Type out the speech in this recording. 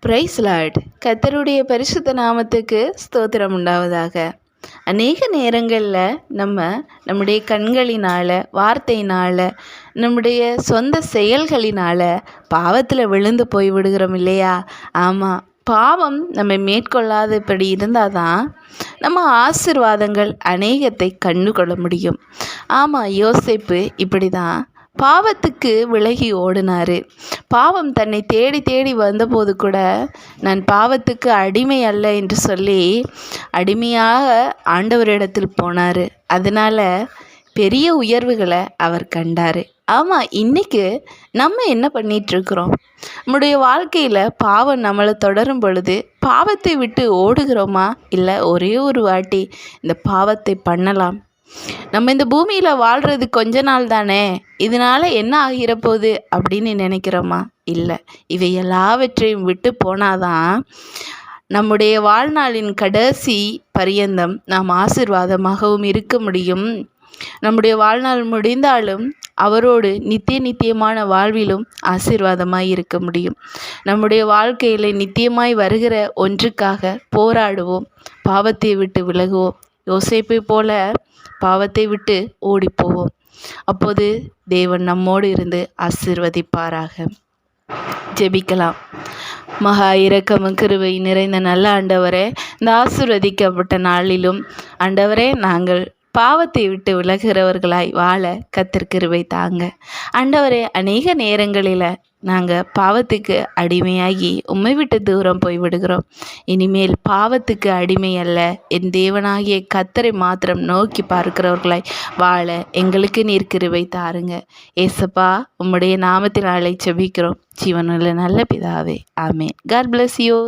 Price Lord. கர்த்தருடைய பரிசுத்த நாமத்துக்கு ஸ்தோத்திரம் உண்டாவதாக. அநேக நேரங்களில் நம்முடைய கண்களினால், வார்த்தையினால், நம்முடைய சொந்த செயல்களினால் பாவத்தில் விழுந்து போய் விடுகிறோம் இல்லையா? ஆமாம், பாவம் நம்மை மேற்கொள்ளாதபடி இருந்தால் தான் நம்ம ஆசீர்வாதங்கள் அநேகத்தை கண்டு கொள்ள முடியும். ஆமாம், யோசேப்பு இப்படி தான் பாவத்துக்கு விலகி ஓடினார். பாவம் தன்னை தேடி தேடி வந்தபோது கூட நான் பாவத்துக்கு அடிமை அல்ல என்று சொல்லி அடிமையாக ஆண்டவரிடத்தில் போனார். அதனால் பெரிய உயர்வுகளை அவர் கண்டார். ஆமாம், இன்றைக்கு நம்ம என்ன பண்ணிகிட்ருக்குறோம்? நம்முடைய வாழ்க்கையில் பாவம் நம்மளை தொடரும் பொழுது பாவத்தை விட்டு ஓடுகிறோமா? இல்லை ஒரே ஒரு வாட்டி இந்த பாவத்தை பண்ணலாம், நம்ம இந்த பூமியில் வாழ்கிறது கொஞ்ச நாள் தானே, இதனால் என்ன ஆகிற போகுது அப்படின்னு நினைக்கிறோமா? இல்லை, இவை எல்லாவற்றையும் விட்டு போனாதான் நம்முடைய வாழ்நாளின் கடைசி பரியந்தம் நாம் ஆசீர்வாதமாகவும் இருக்க முடியும். நம்முடைய வாழ்நாள் முடிந்தாலும் அவரோடு நித்தியமான வாழ்விலும் ஆசீர்வாதமாய் இருக்க முடியும். நம்முடைய வாழ்க்கையில் நித்தியமாய் வருகிற ஒன்றுக்காக போராடுவோம், பாவத்தை விட்டு விலகுவோம். யோசேப்பை போல பாவத்தை விட்டு ஓடிப்போவோம். அப்போது தேவன் நம்மோடு இருந்து ஆசீர்வதிப்பாராக. ஜெபிக்கலாம். மகா இரக்கமும் கிருபை நிறைந்த நல்ல ஆண்டவரே, இந்த ஆசீர்வதிக்கப்பட்ட நாளிலும் ஆண்டவரே, நாங்கள் பாவத்தை விட்டு விலகுகிறவர்களாய் வாழ கர்த்தர் கிருபை தாங்க. ஆண்டவரே, அநேக நேரங்களில் நாங்கள் பாவத்துக்கு அடிமையாகி உம்மை விட்டு தூரம் போய் விடுகிறோம். இனிமேல் பாவத்துக்கு அடிமை அல்ல, என் தேவனாகிய கர்த்தரை மாத்திரம் நோக்கி பார்க்கிறவர்களாய் வாழ எங்களுக்கு நீர் கிருபை தாருங்க. ஏசப்பா, உம்முடைய நாமத்தில் ஜெபிக்கிறோம் ஜீவனுள்ள நல்ல பிதாவே, ஆமென். God bless you.